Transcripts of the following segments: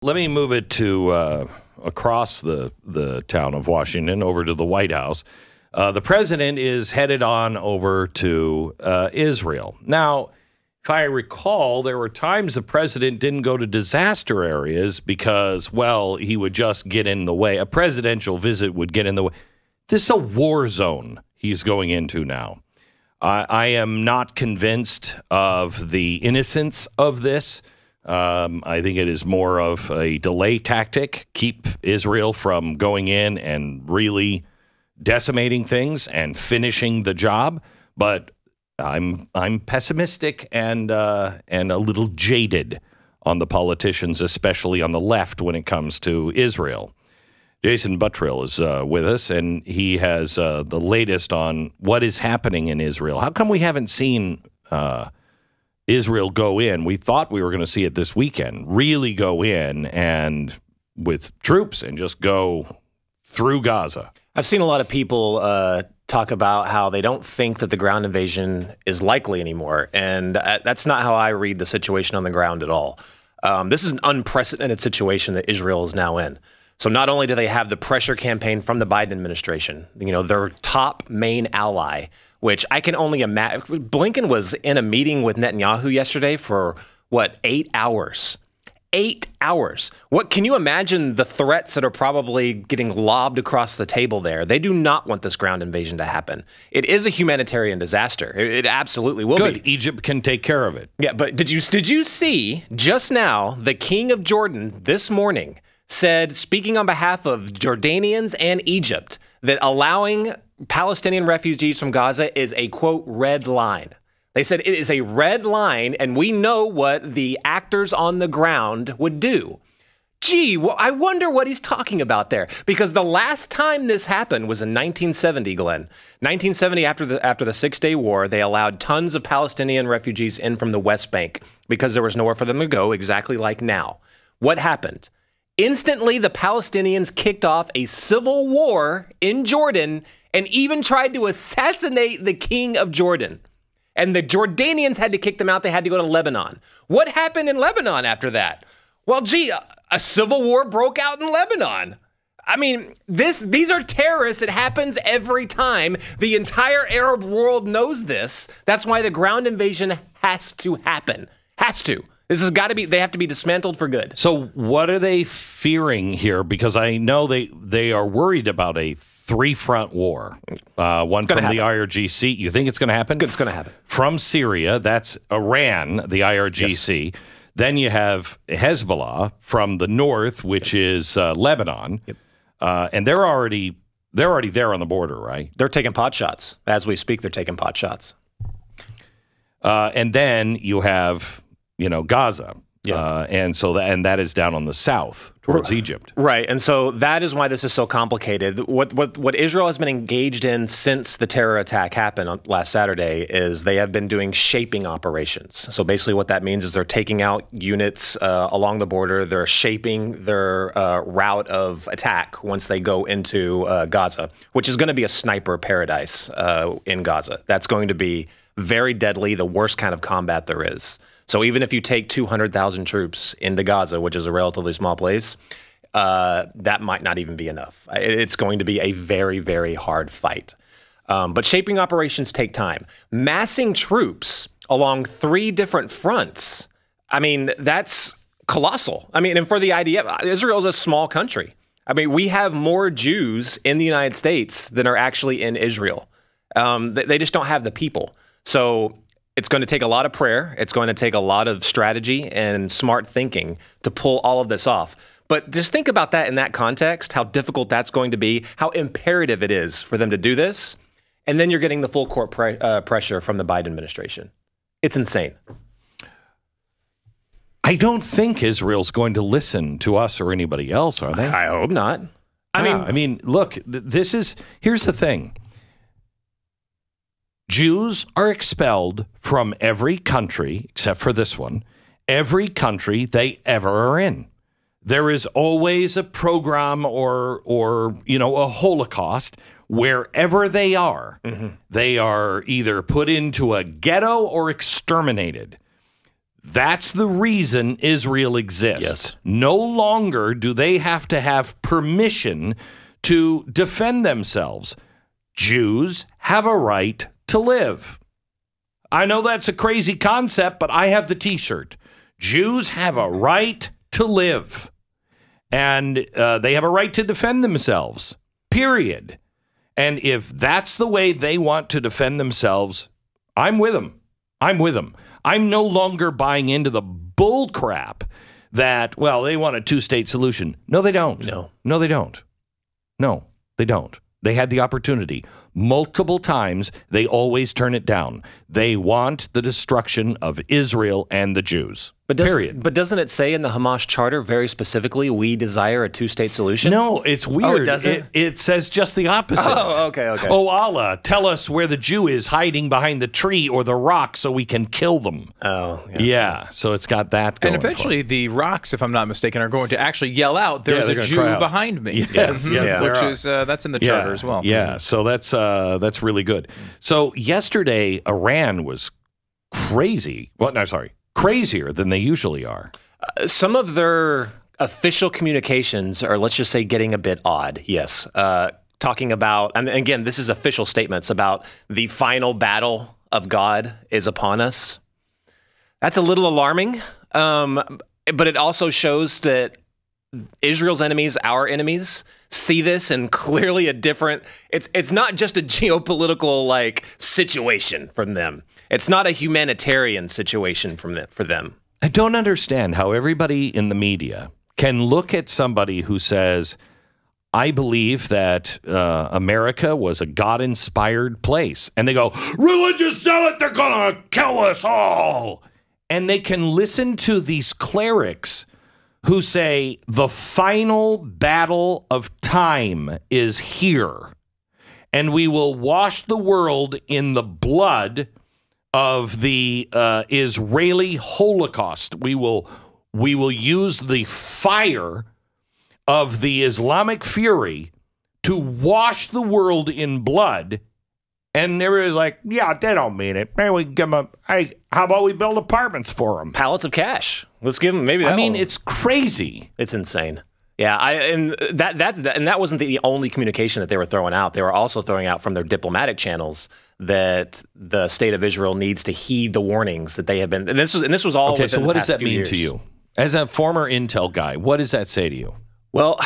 let me move it to across the town of Washington over to the White House. The president is headed on over to Israel. Now, if I recall, there were times the president didn't go to disaster areas because, well, he would just get in the way. A presidential visit would get in the way. This is a war zone he's going into now. I am not convinced of the innocence of this. I think it is more of a delay tactic, keep Israel from going in and really decimating things and finishing the job. But I'm pessimistic and a little jaded on the politicians, especially on the left when it comes to Israel. Jason Buttrill is with us, and he has the latest on what is happening in Israel. How come we haven't seen Israel go in? We thought we were going to see it this weekend, really go in and with troops and just go through Gaza. I've seen a lot of people talk about how they don't think that the ground invasion is likely anymore, and that's not how I read the situation on the ground at all. This is an unprecedented situation that Israel is now in. So not only do they have the pressure campaign from the Biden administration, you know, their top main ally, which I can only imagine. Blinken was in a meeting with Netanyahu yesterday for, what, 8 hours? 8 hours. What can you imagine the threats that are probably getting lobbed across the table there? They do not want this ground invasion to happen. It is a humanitarian disaster. It absolutely will be. Good. Egypt can take care of it. Yeah, but did you see just now the king of Jordan this morning said, speaking on behalf of Jordanians and Egypt, that allowing Palestinian refugees from Gaza is a, quote, red line. They said it is a red line, and we know what the actors on the ground would do. Gee, well, I wonder what he's talking about there, because the last time this happened was in 1970, Glenn. 1970, after the Six-Day War, they allowed tons of Palestinian refugees in from the West Bank because there was nowhere for them to go, exactly like now. What happened? Instantly, the Palestinians kicked off a civil war in Jordan and even tried to assassinate the king of Jordan. And the Jordanians had to kick them out. They had to go to Lebanon. What happened in Lebanon after that? Well, gee, a civil war broke out in Lebanon. I mean, these are terrorists. It happens every time. The entire Arab world knows this. That's why the ground invasion has to happen. Has to. This has got to be, they have to be dismantled for good. So what are they fearing here? Because I know they are worried about a three-front war. One from the IRGC. You think it's going to happen? It's going to happen. From Syria, that's Iran, the IRGC. Yes. Then you have Hezbollah from the north, which is Lebanon. Yep. And they're already there on the border, right? They're taking pot shots. As we speak, they're taking pot shots. And then you have, you know, Gaza. Yeah. And that is down on the south towards Egypt. Right. And so that is why this is so complicated. What Israel has been engaged in since the terror attack happened on last Saturday is they have been doing shaping operations. So basically what that means is they're taking out units along the border. They're shaping their route of attack once they go into Gaza, which is going to be a sniper paradise in Gaza. That's going to be very deadly, the worst kind of combat there is. So even if you take 200,000 troops into Gaza, which is a relatively small place, that might not even be enough. It's going to be a very, very hard fight. But shaping operations take time. Massing troops along 3 different fronts, I mean, that's colossal. I mean, and for the idea, Israel is a small country. I mean, we have more Jews in the United States than are actually in Israel. They just don't have the people. So it's going to take a lot of prayer. It's going to take a lot of strategy and smart thinking to pull all of this off. But just think about that in that context, how difficult that's going to be, how imperative it is for them to do this. And then you're getting the full court pressure from the Biden administration. It's insane. I don't think Israel's going to listen to us or anybody else, are they? I hope not. I mean, look, here's the thing. Jews are expelled from every country, except for this one, every country they ever are in. There is always a program or you know, a Holocaust wherever they are. Mm-hmm. They are either put into a ghetto or exterminated. That's the reason Israel exists. Yes. No longer do they have to have permission to defend themselves. Jews have a right to live. I know that's a crazy concept, but I have the T-shirt. Jews have a right to live. And they have a right to defend themselves, period. And if that's the way they want to defend themselves, I'm with them. I'm with them. I'm no longer buying into the bull crap that, well, they want a two-state solution. No, they don't. No, they don't. No, they don't. They had the opportunity. Multiple times, they always turn it down. They want the destruction of Israel and the Jews. Period. But doesn't it say in the Hamas charter very specifically, we desire a two-state solution? No, it's weird. Oh, it doesn't? It says just the opposite. Oh, okay. Oh, Allah, tell us where the Jew is hiding behind the tree or the rock so we can kill them. Oh, yeah. So it's got that going. And eventually the rocks, if I'm not mistaken, are going to actually yell out, there's a Jew behind me. Yes, which is, that's in the charter as well. Yeah, so that's really good. So yesterday, Iran was crazy. Well, no, sorry. Crazier than they usually are. Some of their official communications are, let's just say, getting a bit odd, yes. Talking about, and again, this is official statements about the final battle of God is upon us. That's a little alarming, but it also shows that Israel's enemies, our enemies, see this and clearly a different, it's not just a geopolitical like situation from them. It's not a humanitarian situation for them. I don't understand how everybody in the media can look at somebody who says, I believe that America was a God-inspired place. And they go, religious zealot, they're going to kill us all. And they can listen to these clerics who say the final battle of time is here. And we will wash the world in the blood of the Israeli Holocaust. We will use the fire of the Islamic fury to wash the world in blood. And everybody's like, yeah, they don't mean it. Maybe we give them how about we build apartments for them? Pallets of cash. Let's give them maybe. I mean, it's crazy. It's insane. Yeah, and that wasn't the only communication that they were throwing out. They were also throwing out from their diplomatic channels that the state of Israel needs to heed the warnings that they have been. And this was all okay. So what does that mean years. To you, as a former intel guy? What does that say to you? Well,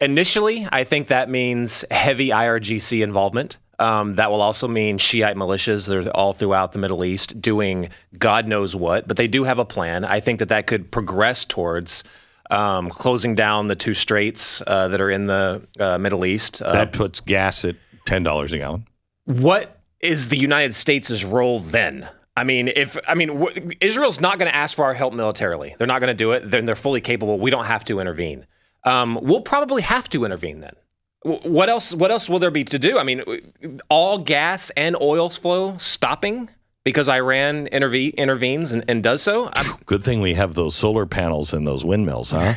initially, I think that means heavy IRGC involvement. That will also mean Shiite militias. They're all throughout the Middle East doing God knows what, but they do have a plan. I think that could progress towards closing down the two straits that are in the Middle East. That puts gas at $10 a gallon. What is the United States' role then? I mean, Israel's not going to ask for our help militarily. They're not going to do it. They're fully capable. We don't have to intervene. We'll probably have to intervene then. What else will there be to do? I mean, all gas and oil flow stopping because Iran intervenes and does so? Good thing we have those solar panels and those windmills, huh?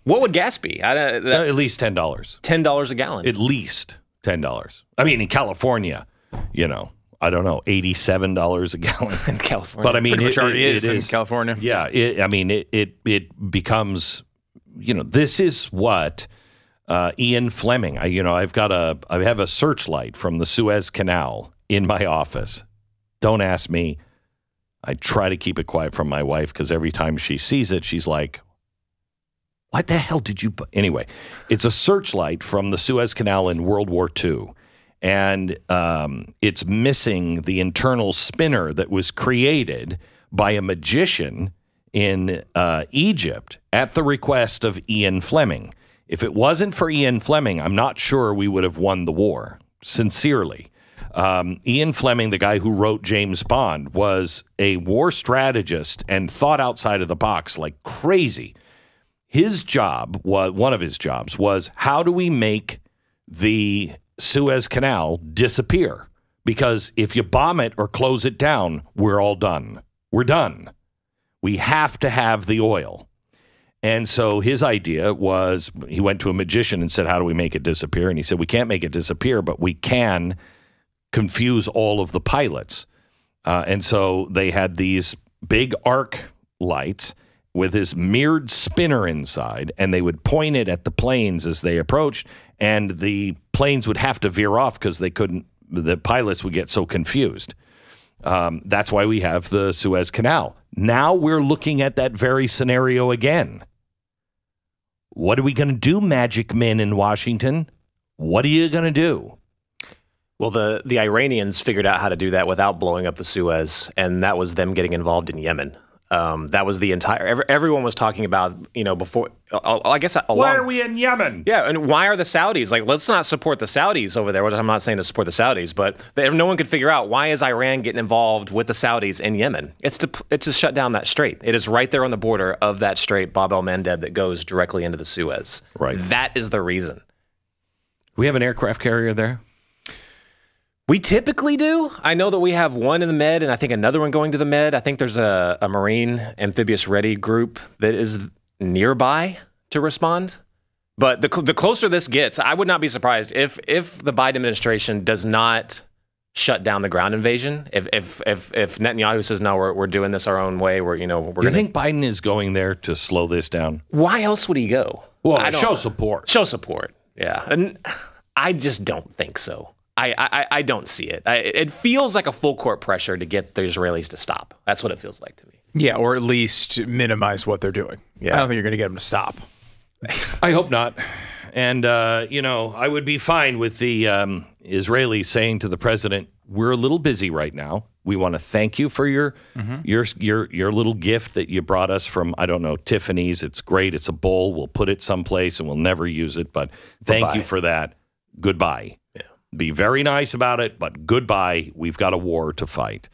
What would gas be? At least $10. $10 a gallon. At least $10. I mean, in California, I don't know, $87 a gallon in California. But I mean, it is in is California. Yeah, it becomes, this is what Ian Fleming. I have a searchlight from the Suez Canal in my office. Don't ask me. I try to keep it quiet from my wife because every time she sees it, she's like, what the hell did you... Anyway, it's a searchlight from the Suez Canal in World War II. And it's missing the internal spinner that was created by a magician in Egypt at the request of Ian Fleming. If it wasn't for Ian Fleming, I'm not sure we would have won the war, sincerely. Ian Fleming, the guy who wrote James Bond, was a war strategist and thought outside of the box like crazy. His job, one of his jobs, was how do we make the Suez Canal disappear? Because if you bomb it or close it down, we're all done. We're done. We have to have the oil. And so his idea was, he went to a magician and said, how do we make it disappear? And he said, we can't make it disappear, but we can confuse all of the pilots. And so they had these big arc lights with this mirrored spinner inside, and they would point it at the planes as they approached, and the planes would have to veer off because they couldn't, the pilots would get so confused. That's why we have the Suez Canal. Now we're looking at that very scenario again. What are we going to do, magic men in Washington? What are you going to do? Well, the Iranians figured out how to do that without blowing up the Suez, and that was them getting involved in Yemen. That was the entire. Everyone was talking about, you know, before. I guess. Why are we in Yemen? Yeah, and why are the Saudis like? Let's not support the Saudis over there. Which I'm not saying to support the Saudis, but no one could figure out why is Iran getting involved with the Saudis in Yemen. It's to shut down that strait. It is right there on the border of that strait, Bab el-Mandeb, that goes directly into the Suez. Right. That is the reason. We have an aircraft carrier there. We typically do. I know that we have one in the Med and I think another one going to the Med. I think there's a Marine amphibious ready group that is nearby to respond. But the closer this gets, I would not be surprised if the Biden administration does not shut down the ground invasion. If Netanyahu says, no, we're doing this our own way. You think Biden is going there to slow this down? Why else would he go? Well, show support. Show support. Yeah. And I just don't think so. I don't see it. It feels like a full court pressure to get the Israelis to stop. That's what it feels like to me. Yeah, or at least minimize what they're doing. Yeah. I don't think you're going to get them to stop. I hope not. And, I would be fine with the Israelis saying to the president, we're a little busy right now. We want to thank you for your little gift that you brought us from, I don't know, Tiffany's. It's great. It's a bowl. We'll put it someplace and we'll never use it. But thank you for that. Goodbye. Be very nice about it, but goodbye. We've got a war to fight.